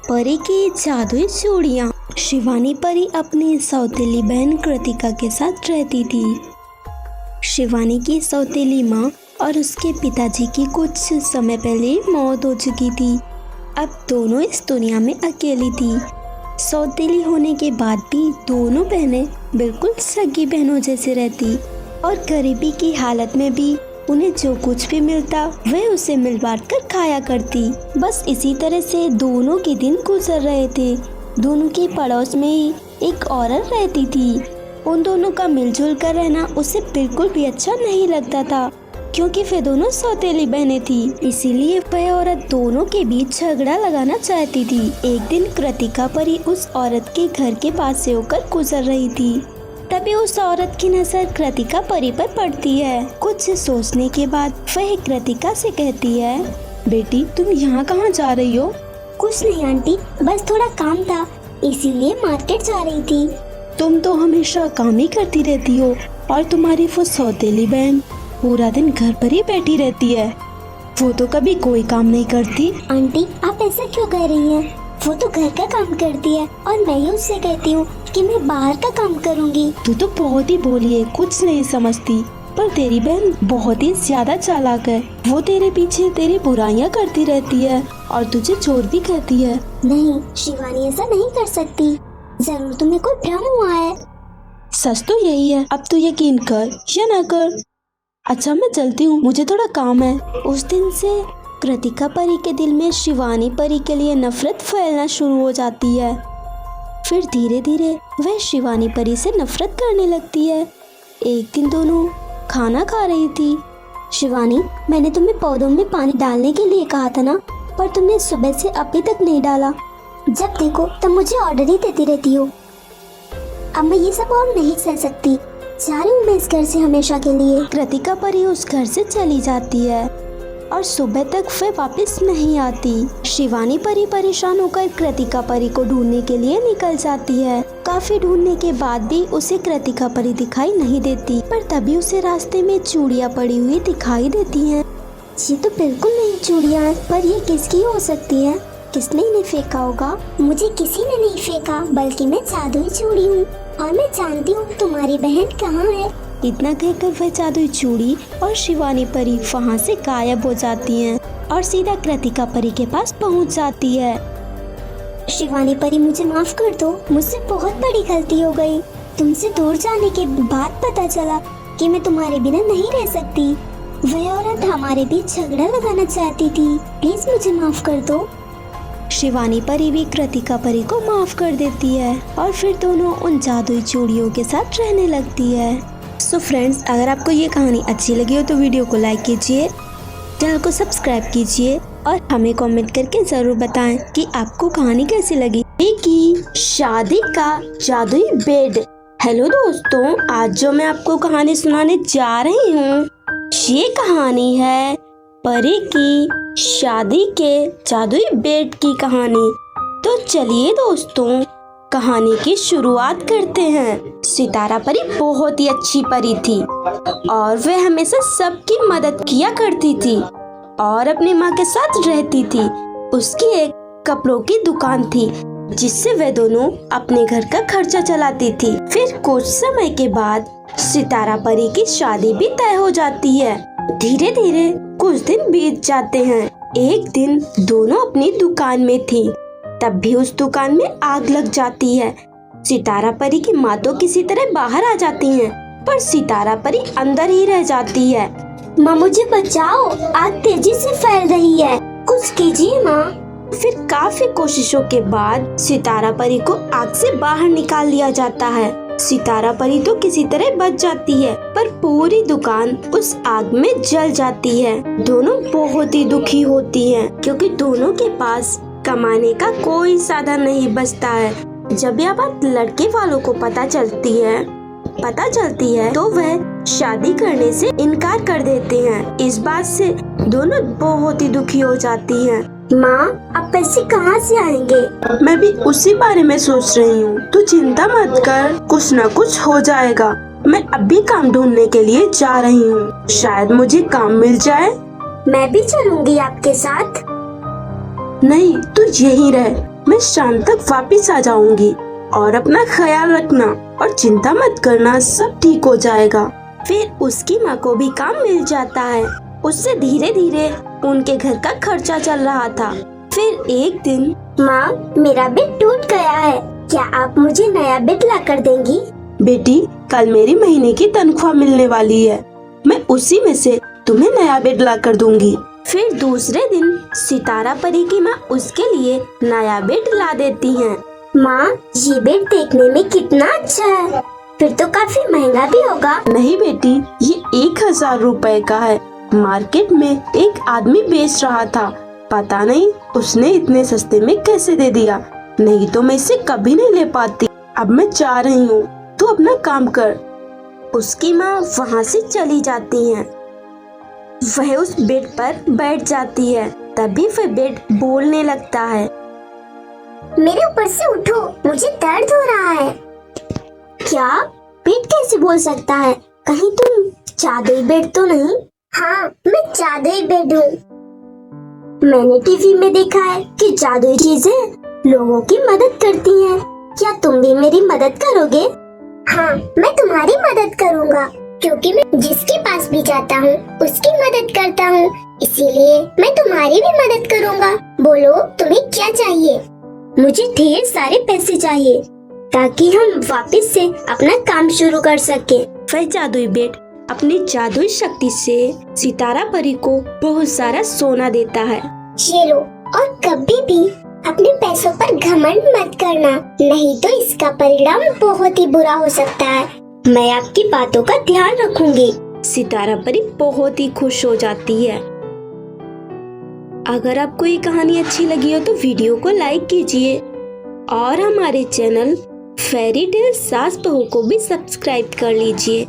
परी की जादुई चूड़ियाँ। शिवानी परी अपनी सौतेली बहन कृतिका के साथ रहती थी। शिवानी की सौतेली माँ और उसके पिताजी की कुछ समय पहले मौत हो चुकी थी। अब दोनों इस दुनिया में अकेली थी। सौतेली होने के बाद भी दोनों बहनें बिल्कुल सगी बहनों जैसे रहती और गरीबी की हालत में भी उन्हें जो कुछ भी मिलता वह उसे मिल बांट कर खाया करती। बस इसी तरह से दोनों के दिन गुजर रहे थे। दोनों के पड़ोस में ही एक औरत रहती थी। उन दोनों का मिलजुल कर रहना उसे बिल्कुल भी अच्छा नहीं लगता था, क्योंकि वे दोनों सौतेली बहनें थी। इसीलिए वह औरत दोनों के बीच झगड़ा लगाना चाहती थी। एक दिन कृतिका परी उस औरत के घर के पास से होकर गुजर रही थी। तभी उस औरत की नजर कृतिका परी पर पड़ती है। कुछ सोचने के बाद वह कृतिका से कहती है, बेटी तुम यहाँ कहाँ जा रही हो? कुछ नहीं आंटी, बस थोड़ा काम था, इसीलिए मार्केट जा रही थी। तुम तो हमेशा काम ही करती रहती हो और तुम्हारी वो सौतेली बहन पूरा दिन घर पर ही बैठी रहती है। वो तो कभी कोई काम नहीं करती। आंटी आप ऐसा क्यों कह रही हैं? वो तो घर का काम करती है और मैं ही उससे कहती हूँ कि मैं बाहर का काम करूँगी। तू तो बहुत ही भोली है, कुछ नहीं समझती। पर तेरी बहन बहुत ही ज्यादा चालाक है। वो तेरे पीछे तेरी बुराइयां करती रहती है और तुझे चोर भी कहती है। नहीं शिवानी, ऐसा नहीं कर सकती। जरूर तुम्हें कोई भ्रम हुआ है। सच तो यही है। अब तू यकीन कर या ना कर। अच्छा मैं चलती हूँ, मुझे थोड़ा काम है। उस दिन से कृतिका परी के दिल में शिवानी परी के लिए नफरत फैलना शुरू हो जाती है। फिर धीरे धीरे वह शिवानी परी से नफरत करने लगती है। एक दिन दोनों खाना खा रही थी। शिवानी, मैंने तुम्हें पौधों में पानी डालने के लिए कहा था ना, पर तुमने सुबह से अभी तक नहीं डाला। जब देखो तब मुझे ऑर्डर ही देती रहती हो। अब मैं ये सब और नहीं सह सकती। जा रही हूँ मैं इस घर से हमेशा के लिए। कृतिका परी उस घर से चली जाती है और सुबह तक वह वापस नहीं आती। शिवानी परी परेशान होकर कृतिका परी को ढूंढने के लिए निकल जाती है। काफी ढूंढने के बाद भी उसे कृतिका परी दिखाई नहीं देती, पर तभी उसे रास्ते में चूड़ियाँ पड़ी हुई दिखाई देती हैं। ये तो बिल्कुल नई चूड़ियाँ हैं, पर ये किसकी हो सकती है? किसने इन्हें फेंका होगा? मुझे किसी ने नहीं फेंका, बल्कि मैं जादुई चूड़ी हूँ और मैं जानती हूँ तुम्हारी बहन कहाँ है। इतना कहकर वह जादुई चूड़ी और शिवानी परी वहाँ से गायब हो जाती हैं और सीधा कृतिका परी के पास पहुँच जाती है। शिवानी परी मुझे माफ कर दो, मुझसे बहुत बड़ी गलती हो गई। तुमसे दूर जाने के बाद पता चला कि मैं तुम्हारे बिना नहीं रह सकती। वह औरत हमारे बीच झगड़ा लगाना चाहती थी। प्लीज मुझे माफ कर दो। शिवानी परी भी कृतिका परी को माफ कर देती है और फिर दोनों उन जादुई चूड़ियों के साथ रहने लगती है। सो फ्रेंड्स, अगर आपको ये कहानी अच्छी लगी हो तो वीडियो को लाइक कीजिए, चैनल को सब्सक्राइब कीजिए और हमें कमेंट करके जरूर बताएं कि आपको कहानी कैसी लगी। की शादी का जादुई बेड। हेलो दोस्तों, आज जो मैं आपको कहानी सुनाने जा रही हूँ, ये कहानी है परी की शादी के जादुई बेड की कहानी। तो चलिए दोस्तों, कहानी की शुरुआत करते हैं। सितारा परी बहुत ही अच्छी परी थी और वह हमेशा सबकी मदद किया करती थी और अपनी माँ के साथ रहती थी। उसकी एक कपड़ों की दुकान थी जिससे वे दोनों अपने घर का खर्चा चलाती थी। फिर कुछ समय के बाद सितारा परी की शादी भी तय हो जाती है। धीरे धीरे कुछ दिन बीत जाते हैं। एक दिन दोनों अपनी दुकान में थी, तब भी उस दुकान में आग लग जाती है। सितारा परी की माँ तो किसी तरह बाहर आ जाती हैं, पर सितारा परी अंदर ही रह जाती है। माँ मुझे बचाओ, आग तेजी से फैल रही है, कुछ कीजिए माँ। फिर काफी कोशिशों के बाद सितारा परी को आग से बाहर निकाल लिया जाता है। सितारा परी तो किसी तरह बच जाती है, पर पूरी दुकान उस आग में जल जाती है। दोनों बहुत ही दुखी होती हैं, क्योंकि दोनों के पास कमाने का कोई साधन नहीं बचता है। जब यह बात लड़के वालों को पता चलती है तो वह शादी करने से इनकार कर देते हैं। इस बात से दोनों बहुत ही दुखी हो जाती हैं। माँ अब पैसे कहाँ से आएंगे? मैं भी उसी बारे में सोच रही हूँ। तू चिंता मत कर, कुछ न कुछ हो जाएगा। मैं अभी काम ढूंढने के लिए जा रही हूँ, शायद मुझे काम मिल जाए। मैं भी चलूंगी आपके साथ। नहीं, तू यहीं रह, मैं शाम तक वापस आ जाऊंगी और अपना ख्याल रखना और चिंता मत करना, सब ठीक हो जाएगा। फिर उसकी माँ को भी काम मिल जाता है। उससे धीरे धीरे उनके घर का खर्चा चल रहा था। फिर एक दिन, माँ, मेरा बेड टूट गया है, क्या आप मुझे नया बेड ला कर देंगी? बेटी, कल मेरी महीने की तनख्वाह मिलने वाली है, मैं उसी में से तुम्हें नया बेड ला कर दूंगी। फिर दूसरे दिन सितारा परी की माँ उसके लिए नया बेड ला देती हैं। माँ, ये बेड देखने में कितना अच्छा है, फिर तो काफी महंगा भी होगा। नहीं बेटी, ये 1000 रुपए का है। मार्केट में एक आदमी बेच रहा था, पता नहीं उसने इतने सस्ते में कैसे दे दिया, नहीं तो मैं इसे कभी नहीं ले पाती। अब मैं जा रही हूँ, तू अपना काम कर। उसकी माँ वहाँ से चली जाती हैं। वह उस बेड पर बैठ जाती है। तभी वह बेड बोलने लगता है, मेरे ऊपर से उठो, मुझे दर्द हो रहा है। क्या? बेड कैसे बोल सकता है? कहीं तुम जादुई बेड तो नहीं? हाँ, मैं जादुई बेड हूँ। मैंने टीवी में देखा है कि जादुई चीजें लोगों की मदद करती हैं। क्या तुम भी मेरी मदद करोगे? हाँ, मैं तुम्हारी मदद करूँगा, क्योंकि मैं जिसके पास भी जाता हूँ उसकी मदद करता हूँ, इसीलिए मैं तुम्हारी भी मदद करूँगा। बोलो, तुम्हें क्या चाहिए? मुझे ढेर सारे पैसे चाहिए ताकि हम वापस से अपना काम शुरू कर सके। वह जादुई बेड अपनी जादुई शक्ति से सितारा परी को बहुत सारा सोना देता है। ये लो, और कभी भी अपने पैसों पर घमंड मत करना, नहीं तो इसका परिणाम बहुत ही बुरा हो सकता है। मैं आपकी बातों का ध्यान रखूंगी। सितारा परी बहुत ही खुश हो जाती है। अगर आपको ये कहानी अच्छी लगी हो तो वीडियो को लाइक कीजिए और हमारे चैनल फेरी टेल सास बहू को भी सब्सक्राइब कर लीजिए।